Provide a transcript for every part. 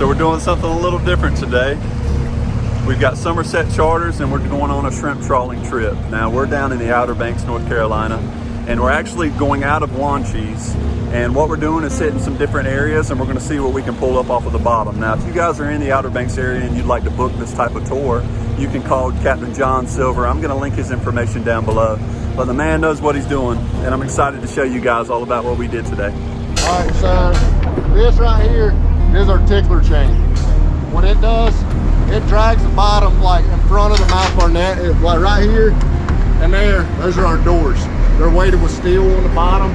So we're doing something a little different today. We've got Somerset Charters and we're going on a shrimp trawling trip. Now we're down in the Outer Banks, North Carolina, and we're actually going out of Wanchese. And what we're doing is hitting some different areas and we're gonna see what we can pull up off of the bottom. Now, if you guys are in the Outer Banks area and you'd like to book this type of tour, you can call Captain John Silver. I'm gonna link his information down below. But the man knows what he's doing, and I'm excited to show you guys all about what we did today. All right, so this right here is our tickler chain. What it does, it drags the bottom like in front of the mouth of our net. Like right here and there, those are our doors. They're weighted with steel on the bottom.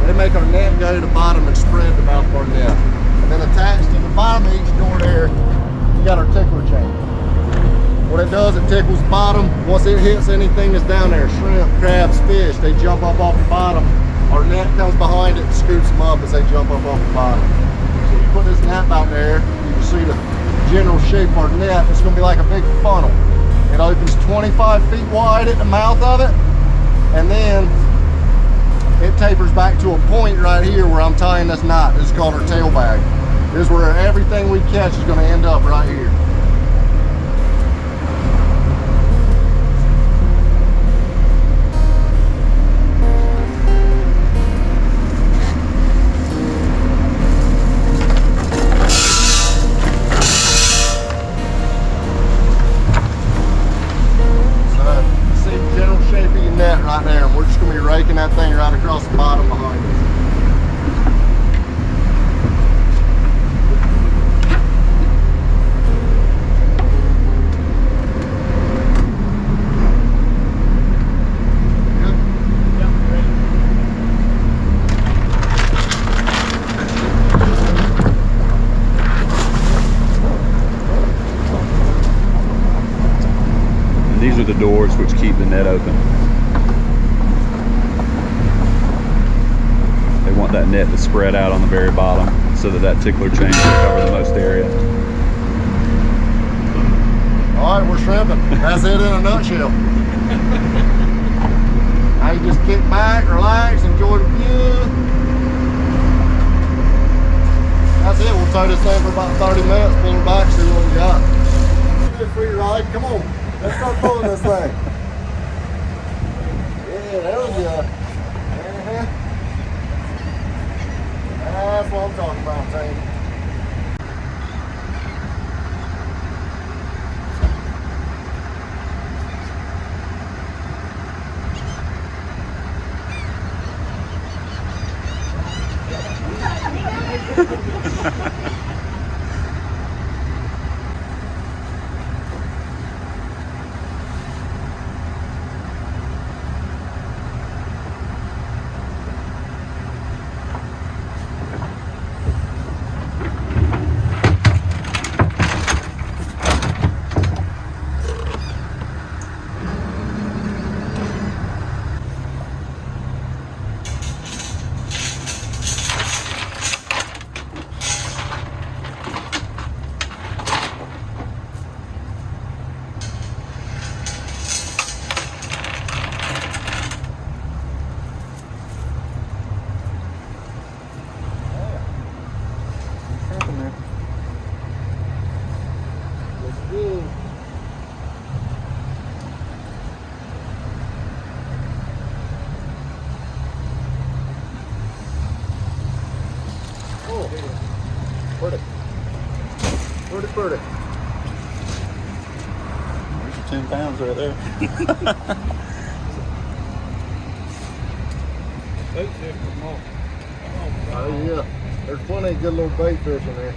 They make our net go to the bottom and spread the mouth of our net. And then attached to the bottom of each door there, you got our tickler chain. What it does, it tickles the bottom. Once it hits anything that's down there, shrimp, crabs, fish, they jump up off the bottom. Our net comes behind it and scoops them up as they jump up off the bottom. So you put this net out there, you can see the general shape of our net. It's gonna be like a big funnel. It opens 25 feet wide at the mouth of it, and then it tapers back to a point right here where I'm tying this knot. This is called our tail bag. This is where everything we catch is gonna end up right here. Right there, and we're just going to be raking that thing right across the bottom behind us. And these are the doors which keep the net open. Want that net to spread out on the very bottom so that tickler chain can cover the most area. All right, we're shrimping. That's it in a nutshell. Now you just kick back, relax, enjoy the view. That's it. We'll tow this thing for about 30 minutes, pull it back, see what we got. Get a free ride. Come on, let's start pulling this thing. Yeah, there we go. That's what I'm talking about, team. Pretty. There's your 10 pounds right there. Oh yeah, there's plenty of good little bait fish in there.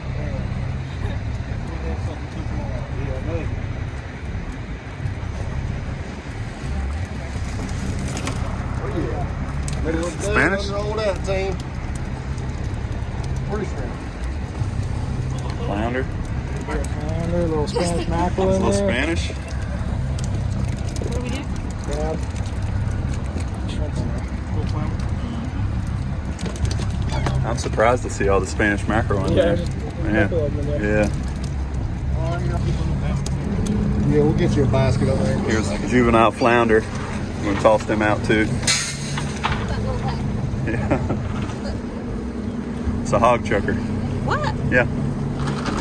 Oh yeah. Ready to look Spanish? roll that team. Pretty Spanish. Flounder. Flounder, a little Spanish mackerel in A little there. Spanish. What do we do? Crab. Shrimp in there. I'm surprised to see all the Spanish mackerel in there. Yeah. Yeah. Yeah, we'll get you a basket over there. Here's a juvenile flounder. I'm gonna toss them out too. Yeah. It's a hog chucker. What? Yeah.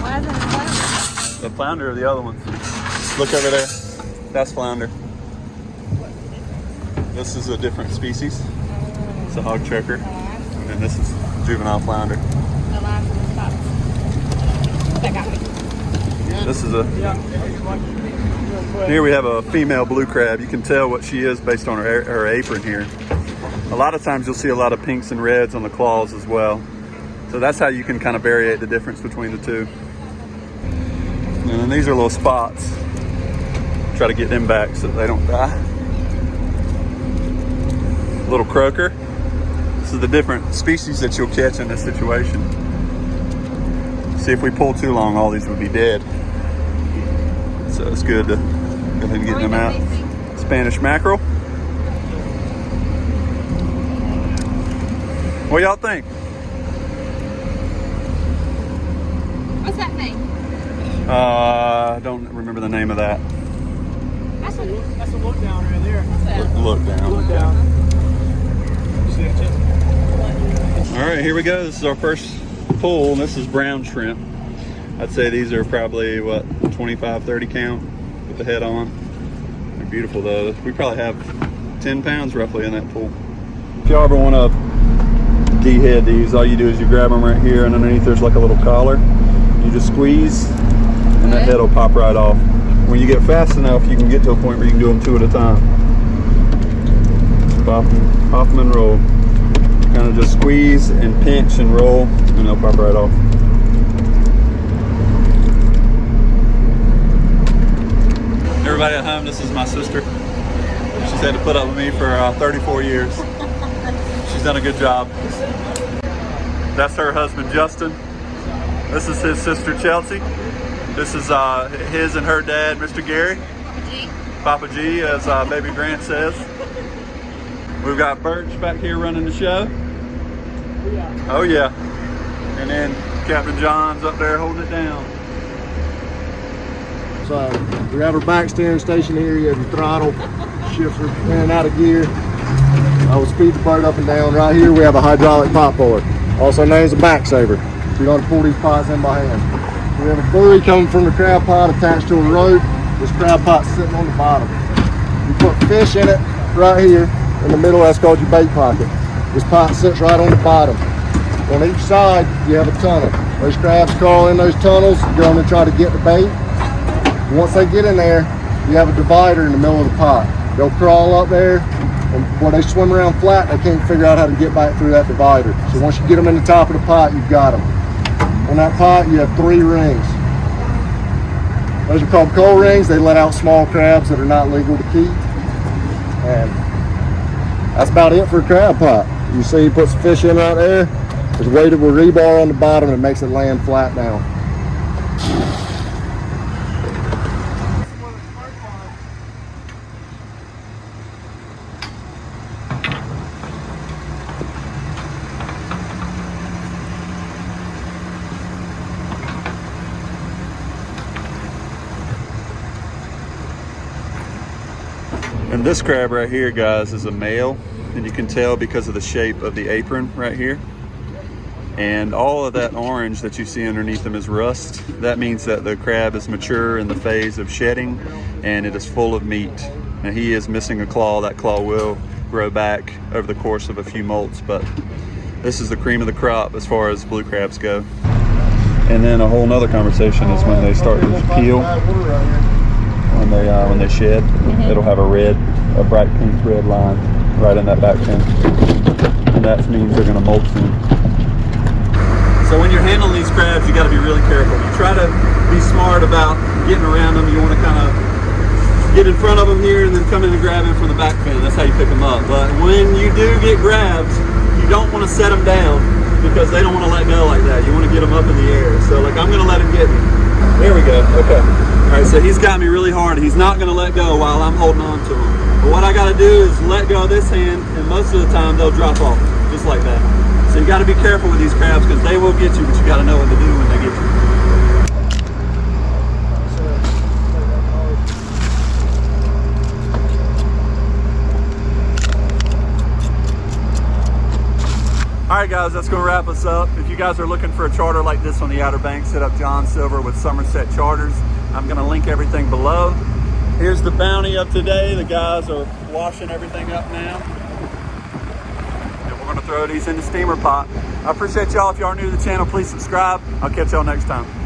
Why is it The flounder or the other ones? Look over there. That's flounder. This is a different species. It's a hog choker. And then this is juvenile flounder. This is a... Here we have a female blue crab. You can tell what she is based on her apron here. A lot of times you'll see a lot of pinks and reds on the claws as well. So that's how you can kind of variate the difference between the two. And then these are little spots. Try to get them back so they don't die. Little croaker. This is the different species that you'll catch in this situation. See, if we pull too long, all these would be dead. So it's good to go ahead and get them out. Spanish mackerel. What y'all think? What's that name? I don't remember the name of that. That's a look down right there. Look down. Look down. See that chest? All right, here we go. This is our first pull, and this is brown shrimp. I'd say these are probably, what, 25, 30 count with the head on. They're beautiful, though. We probably have 10 pounds roughly in that pool. If y'all ever want to de-head these, all you do is you grab them right here, and underneath there's like a little collar. You just squeeze, and that head will pop right off. When you get fast enough, you can get to a point where you can do them 2 at a time. Pop them and roll. Kind of just squeeze and pinch and roll, and they'll pop right off. Everybody at home, this is my sister. She's had to put up with me for 34 years. She's done a good job. That's her husband, Justin. This is his sister, Chelsea. This is his and her dad, Mr. Gary. Papa G, as baby Grant says. We've got Birch back here running the show. Oh yeah. And then Captain John's up there holding it down. So we have our back steering station here. You have your throttle, shifts her in and out of gear. I will speed the bird up and down. Right here we have a hydraulic pot puller, also known as a back saver. So you're going to pull these pots in by hand. We have a buoy coming from the crab pot attached to a rope. This crab pot's sitting on the bottom. You put fish in it right here in the middle. That's called your bait pocket. This pot sits right on the bottom. On each side you have a tunnel. Those crabs crawl in those tunnels, go in and try to get the bait. Once they get in there, you have a divider in the middle of the pot. They'll crawl up there, and when they swim around flat, they can't figure out how to get back through that divider. So once you get them in the top of the pot, you've got them. On that pot, you have 3 rings. Those are called coal rings. They let out small crabs that are not legal to keep. And that's about it for a crab pot. You see he puts the fish in right there. There's weighted with rebar on the bottom, and it makes it land flat down. And this crab right here, guys, is a male, and you can tell because of the shape of the apron right here. And all of that orange that you see underneath him is rust. That means that the crab is mature in the phase of shedding, and it is full of meat. Now he is missing a claw. That claw will grow back over the course of a few molts, but this is the cream of the crop as far as blue crabs go. And then a whole nother conversation is when they start to peel. When they shed, it'll have a bright pink red line right in that back fin, and that means they're going to molt soon. So when you're handling these crabs, you got to be really careful. You try to be smart about getting around them. You want to kind of get in front of them here and then come in and grab them from the back fin. That's how you pick them up. But when you do get grabs, you don't want to set them down because they don't want to let go like that. You want to get them up in the air. So like I'm going to let him get me. There we go. Okay. All right, so he's got me really hard. He's not going to let go while I'm holding on to him. But what I got to do is let go of this hand, and most of the time they'll drop off, just like that. So you got to be careful with these crabs because they will get you, but you got to know what to do when they get you. All right, guys, that's going to wrap us up. If you guys are looking for a charter like this on the Outer Banks, hit up John Silver with Somerset Charters. I'm going to link everything below. Here's the bounty of today. The guys are washing everything up now. And we're going to throw these in the steamer pot. I appreciate y'all. If y'all are new to the channel, please subscribe. I'll catch y'all next time.